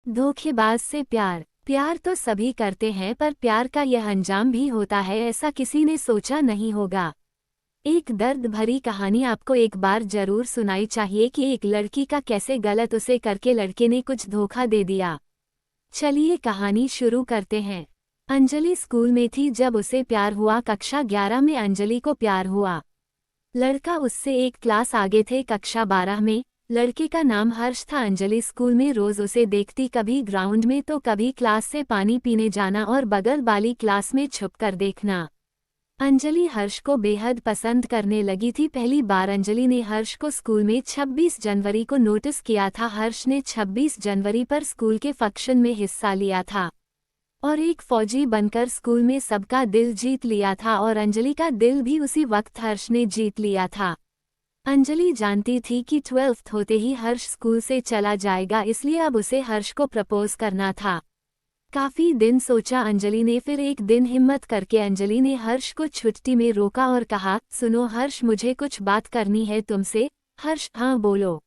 धोखेबाज से प्यार। प्यार तो सभी करते हैं पर प्यार का यह अंजाम भी होता है, ऐसा किसी ने सोचा नहीं होगा। एक दर्द भरी कहानी आपको एक बार जरूर सुनाई चाहिए कि एक लड़की का कैसे गलत उसे करके लड़के ने कुछ धोखा दे दिया। चलिए कहानी शुरू करते हैं। अंजलि स्कूल में थी जब उसे प्यार हुआ। कक्षा 11 में अंजलि को प्यार हुआ। लड़का उससे एक क्लास आगे थे, कक्षा 12 में। लड़के का नाम हर्ष था। अंजलि स्कूल में रोज उसे देखती, कभी ग्राउंड में तो कभी क्लास से पानी पीने जाना और बगल वाली क्लास में छुपकर देखना। अंजलि हर्ष को बेहद पसंद करने लगी थी। पहली बार अंजलि ने हर्ष को स्कूल में 26 जनवरी को नोटिस किया था। हर्ष ने 26 जनवरी पर स्कूल के फंक्शन में हिस्सा लिया था और एक फौजी बनकर स्कूल में सबका दिल जीत लिया था और अंजलि का दिल भी उसी वक्त हर्ष ने जीत लिया था। अंजलि जानती थी कि 12th होते ही हर्ष स्कूल से चला जाएगा, इसलिए अब उसे हर्ष को प्रपोज करना था। काफी दिन सोचा अंजलि ने, फिर एक दिन हिम्मत करके अंजलि ने हर्ष को छुट्टी में रोका और कहा, सुनो हर्ष, मुझे कुछ बात करनी है तुमसे। हर्ष, हाँ बोलो।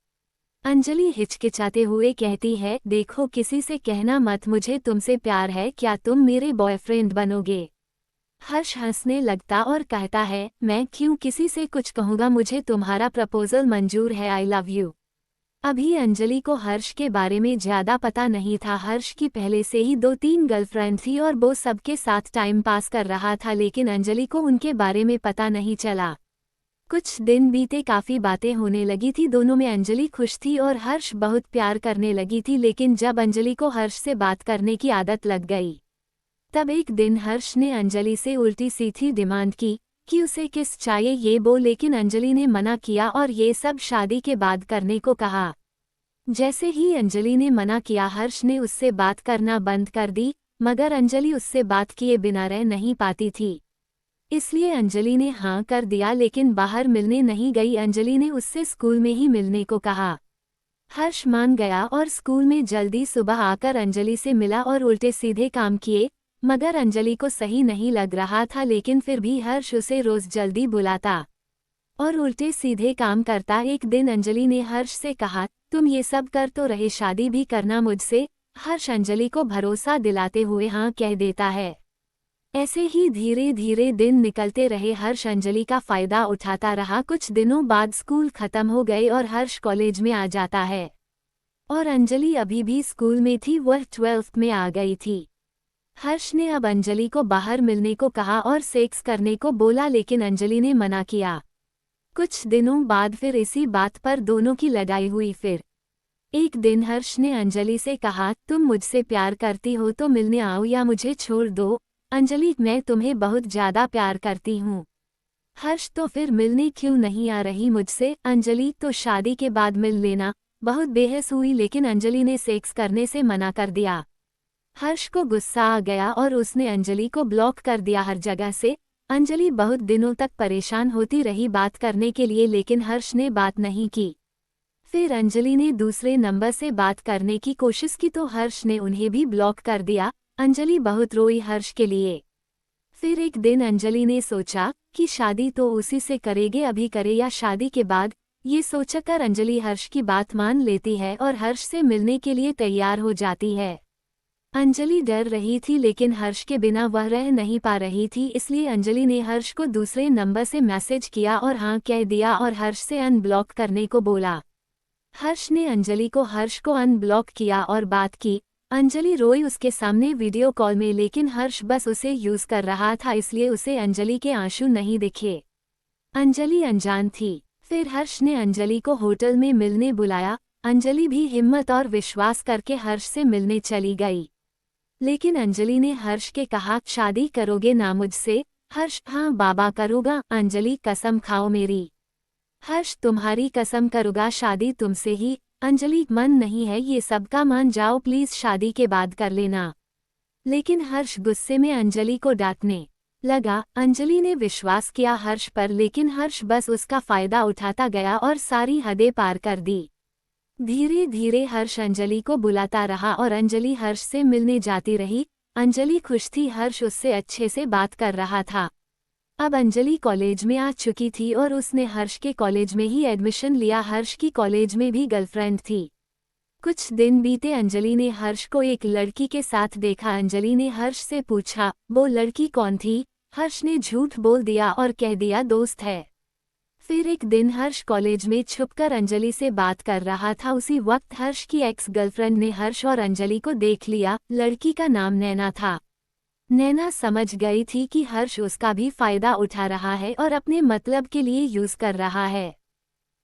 अंजलि हिचकिचाते हुए कहती है, देखो किसी से कहना मत, मुझे तुमसे प्यार है, क्या तुम मेरे बॉयफ्रेंड बनोगे? हर्ष हंसने लगता और कहता है, मैं क्यों किसी से कुछ कहूँगा, मुझे तुम्हारा प्रपोजल मंजूर है, आई लव यू। अभी अंजलि को हर्ष के बारे में ज्यादा पता नहीं था। हर्ष की पहले से ही 2-3 गर्लफ्रेंड थी और वो सबके साथ टाइम पास कर रहा था, लेकिन अंजलि को उनके बारे में पता नहीं चला। कुछ दिन बीते, काफी बातें होने लगी थी दोनों में। अंजलि खुश थी और हर्ष बहुत प्यार करने लगी थी, लेकिन जब अंजलि को हर्ष से बात करने की आदत लग गई तब एक दिन हर्ष ने अंजलि से उल्टी सीधी डिमांड की कि उसे किस चाहिए ये वो, लेकिन अंजलि ने मना किया और ये सब शादी के बाद करने को कहा। जैसे ही अंजलि ने मना किया, हर्ष ने उससे बात करना बंद कर दी, मगर अंजलि उससे बात किए बिना रह नहीं पाती थी, इसलिए अंजलि ने हाँ कर दिया, लेकिन बाहर मिलने नहीं गई। अंजलि ने उससे स्कूल में ही मिलने को कहा। हर्ष मान गया और स्कूल में जल्दी सुबह आकर अंजलि से मिला और उल्टे सीधे काम किए, मगर अंजलि को सही नहीं लग रहा था, लेकिन फिर भी हर्ष उसे रोज जल्दी बुलाता और उल्टे सीधे काम करता। एक दिन अंजलि ने हर्ष से कहा, तुम ये सब कर तो रहे, शादी भी करना मुझसे? हर्ष अंजलि को भरोसा दिलाते हुए हाँ कह देता है। ऐसे ही धीरे धीरे दिन निकलते रहे। हर्ष अंजलि का फायदा उठाता रहा। कुछ दिनों बाद स्कूल खत्म हो गए और हर्ष कॉलेज में आ जाता है और अंजलि अभी भी स्कूल में थी, वह 12th में आ गई थी। हर्ष ने अब अंजलि को बाहर मिलने को कहा और सेक्स करने को बोला, लेकिन अंजलि ने मना किया। कुछ दिनों बाद फिर इसी बात पर दोनों की लड़ाई हुई। फिर एक दिन हर्ष ने अंजलि से कहा, तुम मुझसे प्यार करती हो तो मिलने आओ या मुझे छोड़ दो। अंजलि, मैं तुम्हें बहुत ज्यादा प्यार करती हूँ। हर्ष, तो फिर मिलने क्यों नहीं आ रही मुझसे? अंजलि, तो शादी के बाद मिल लेना। बहुत बहस हुई, लेकिन अंजलि ने सेक्स करने से मना कर दिया। हर्ष को गुस्सा आ गया और उसने अंजलि को ब्लॉक कर दिया हर जगह से। अंजलि बहुत दिनों तक परेशान होती रही बात करने के लिए, लेकिन हर्ष ने बात नहीं की। फिर अंजलि ने दूसरे नंबर से बात करने की कोशिश की तो हर्ष ने उन्हें भी ब्लॉक कर दिया। अंजलि बहुत रोई हर्ष के लिए। फिर एक दिन अंजलि ने सोचा कि शादी तो उसी से करेंगे, अभी करे या शादी के बाद। ये सोचकर अंजलि हर्ष की बात मान लेती है और हर्ष से मिलने के लिए तैयार हो जाती है। अंजलि डर रही थी, लेकिन हर्ष के बिना वह रह नहीं पा रही थी, इसलिए अंजलि ने हर्ष को दूसरे नंबर से मैसेज किया और हाँ कह दिया और हर्ष से अनब्लॉक करने को बोला। हर्ष ने अंजलि को अनब्लॉक किया और बात की। अंजलि रोई उसके सामने वीडियो कॉल में, लेकिन हर्ष बस उसे यूज कर रहा था, इसलिए उसे अंजलि के आंसू नहीं दिखे। अंजलि अनजान थी। फिर हर्ष ने अंजलि को होटल में मिलने बुलाया। अंजलि भी हिम्मत और विश्वास करके हर्ष से मिलने चली गई, लेकिन अंजलि ने हर्ष के कहा, शादी करोगे ना मुझसे? हर्ष, हाँ बाबा करूँगा। अंजलि, कसम खाओ मेरी। हर्ष, तुम्हारी कसम करूँगा, शादी तुमसे ही। अंजलि, मन नहीं है ये सबका, मान जाओ प्लीज, शादी के बाद कर लेना। लेकिन हर्ष गुस्से में अंजलि को डांटने लगा। अंजलि ने विश्वास किया हर्ष पर, लेकिन हर्ष बस उसका फायदा उठाता गया और सारी हदें पार कर दी। धीरे धीरे हर्ष अंजलि को बुलाता रहा और अंजलि हर्ष से मिलने जाती रही। अंजलि खुश थी, हर्ष उससे अच्छे से बात कर रहा था। अब अंजलि कॉलेज में आ चुकी थी और उसने हर्ष के कॉलेज में ही एडमिशन लिया। हर्ष की कॉलेज में भी गर्लफ्रेंड थी। कुछ दिन बीते, अंजलि ने हर्ष को एक लड़की के साथ देखा। अंजलि ने हर्ष से पूछा, वो लड़की कौन थी? हर्ष ने झूठ बोल दिया और कह दिया दोस्त है। फिर एक दिन हर्ष कॉलेज में छुपकर अंजलि से बात कर रहा था। उसी वक्त हर्ष की एक्स गर्लफ्रेंड ने हर्ष और अंजलि को देख लिया। लड़की का नाम नैना था। नैना समझ गई थी कि हर्ष उसका भी फायदा उठा रहा है और अपने मतलब के लिए यूज कर रहा है।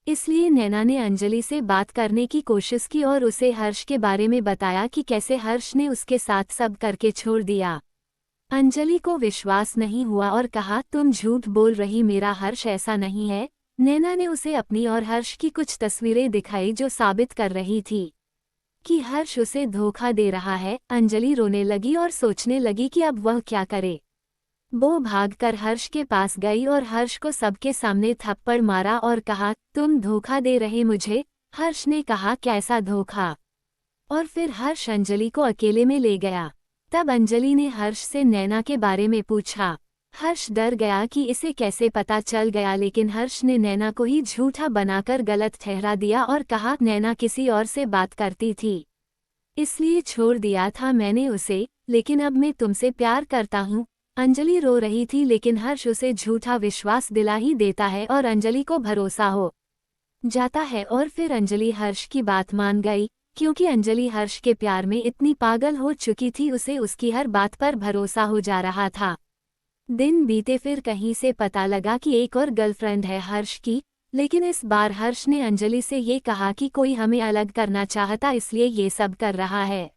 इसलिए नैना ने अंजलि से बात करने की कोशिश की और उसे हर्ष के बारे में बताया कि कैसे हर्ष ने उसके साथ सब करके छोड़ दिया। अंजलि को विश्वास नहीं हुआ और कहा, तुम झूठ बोल रही, मेरा हर्ष ऐसा नहीं है। नैना ने उसे अपनी और हर्ष की कुछ तस्वीरें दिखाई जो साबित कर रही थी कि हर्ष उसे धोखा दे रहा है। अंजलि रोने लगी और सोचने लगी कि अब वह क्या करे। वो भागकर हर्ष के पास गई और हर्ष को सबके सामने थप्पड़ मारा और कहा, तुम धोखा दे रहे मुझे। हर्ष ने कहा, कैसा धोखा? और फिर हर्ष अंजलि को अकेले में ले गया। तब अंजलि ने हर्ष से नैना के बारे में पूछा। हर्ष डर गया कि इसे कैसे पता चल गया, लेकिन हर्ष ने नैना को ही झूठा बनाकर गलत ठहरा दिया और कहा, नैना किसी और से बात करती थी, इसलिए छोड़ दिया था मैंने उसे, लेकिन अब मैं तुमसे प्यार करता हूँ। अंजलि रो रही थी, लेकिन हर्ष उसे झूठा विश्वास दिला ही देता है और अंजलि को भरोसा हो जाता है। और फिर अंजलि हर्ष की बात मान गई, क्योंकि अंजलि हर्ष के प्यार में इतनी पागल हो चुकी थी, उसे उसकी हर बात पर भरोसा हो जा रहा था। दिन बीते, फिर कहीं से पता लगा कि एक और गर्लफ्रेंड है हर्ष की, लेकिन इस बार हर्ष ने अंजलि से ये कहा कि कोई हमें अलग करना चाहता, इसलिए ये सब कर रहा है।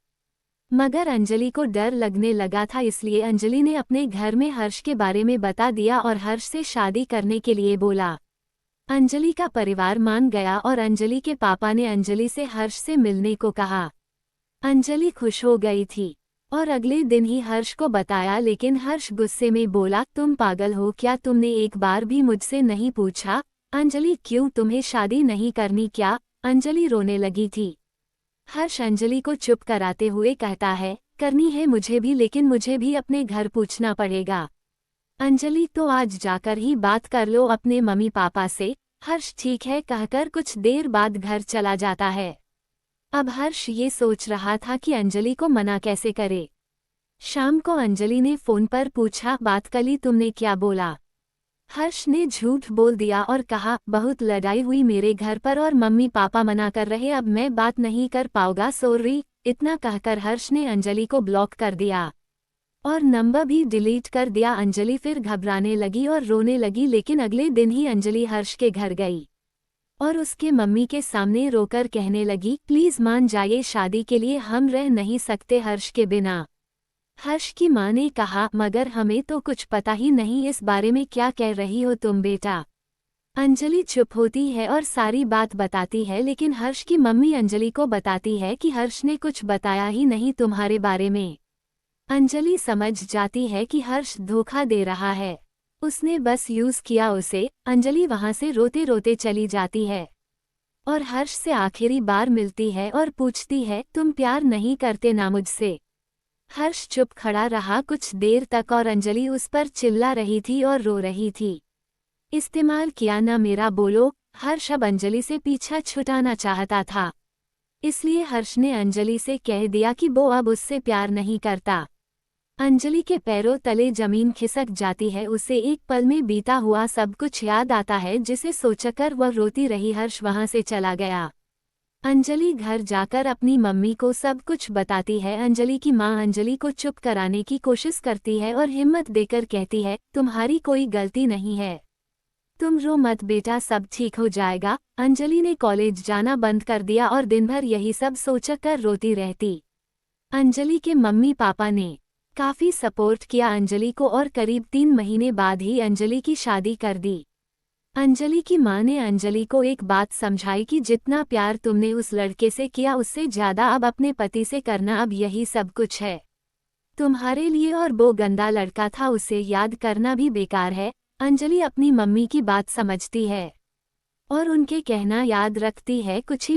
मगर अंजलि को डर लगने लगा था, इसलिए अंजलि ने अपने घर में हर्ष के बारे में बता दिया और हर्ष से शादी करने के लिए बोला। अंजलि का परिवार मान गया और अंजलि के पापा ने अंजलि से हर्ष से मिलने को कहा। अंजलि खुश हो गई थी और अगले दिन ही हर्ष को बताया, लेकिन हर्ष गुस्से में बोला, तुम पागल हो क्या? तुमने एक बार भी मुझसे नहीं पूछा। अंजलि, क्यों, तुम्हें शादी नहीं करनी क्या? अंजलि रोने लगी थी। हर्ष अंजलि को चुप कराते हुए कहता है, करनी है मुझे भी, लेकिन मुझे भी अपने घर पूछना पड़ेगा। अंजलि, तो आज जाकर ही बात कर लो अपने मम्मी पापा से। हर्ष ठीक है कहकर कुछ देर बाद घर चला जाता है। अब हर्ष ये सोच रहा था कि अंजलि को मना कैसे करे। शाम को अंजलि ने फोन पर पूछा, बात कली तुमने क्या बोला? हर्ष ने झूठ बोल दिया और कहा, बहुत लड़ाई हुई मेरे घर पर और मम्मी पापा मना कर रहे, अब मैं बात नहीं कर पाऊंगा, सॉरी। इतना कहकर हर्ष ने अंजलि को ब्लॉक कर दिया और नंबर भी डिलीट कर दिया। अंजलि फिर घबराने लगी और रोने लगी, लेकिन अगले दिन ही अंजलि हर्ष के घर गई और उसके मम्मी के सामने रोकर कहने लगी, प्लीज मान जाइए, शादी के लिए हम रह नहीं सकते हर्ष के बिना। हर्ष की मां ने कहा, मगर हमें तो कुछ पता ही नहीं, इस बारे में क्या कह रही हो तुम बेटा? अंजलि चुप होती है और सारी बात बताती है, लेकिन हर्ष की मम्मी अंजलि को बताती है कि हर्ष ने कुछ बताया ही नहीं तुम्हारे बारे में। अंजलि समझ जाती है कि हर्ष धोखा दे रहा है, उसने बस यूज किया उसे। अंजलि वहां से रोते रोते चली जाती है और हर्ष से आखिरी बार मिलती है और पूछती है, तुम प्यार नहीं करते ना मुझसे? हर्ष चुप खड़ा रहा कुछ देर तक और अंजलि उस पर चिल्ला रही थी और रो रही थी। इस्तेमाल किया ना मेरा, बोलो। हर्ष अब अंजलि से पीछा छुटाना चाहता था, इसलिए हर्ष ने अंजलि से कह दिया कि वो अब उससे प्यार नहीं करता। अंजलि के पैरों तले जमीन खिसक जाती है, उसे एक पल में बीता हुआ सब कुछ याद आता है, जिसे सोचकर वह रोती रही। हर्ष वहां से चला गया। अंजलि घर जाकर अपनी मम्मी को सब कुछ बताती है। अंजलि की मां अंजलि को चुप कराने की कोशिश करती है और हिम्मत देकर कहती है, तुम्हारी कोई गलती नहीं है, तुम रो मत बेटा, सब ठीक हो जाएगा। अंजलि ने कॉलेज जाना बंद कर दिया और दिन भर यही सब सोचकर रोती रहती। अंजलि के मम्मी पापा ने काफी सपोर्ट किया अंजलि को और करीब 3 महीने बाद ही अंजलि की शादी कर दी। अंजलि की मां ने अंजलि को एक बात समझाई कि जितना प्यार तुमने उस लड़के से किया, उससे ज्यादा अब अपने पति से करना, अब यही सब कुछ है तुम्हारे लिए, और वो गंदा लड़का था, उसे याद करना भी बेकार है। अंजलि अपनी मम्मी की बात समझती है और उनके कहना याद रखती है। कुछ ही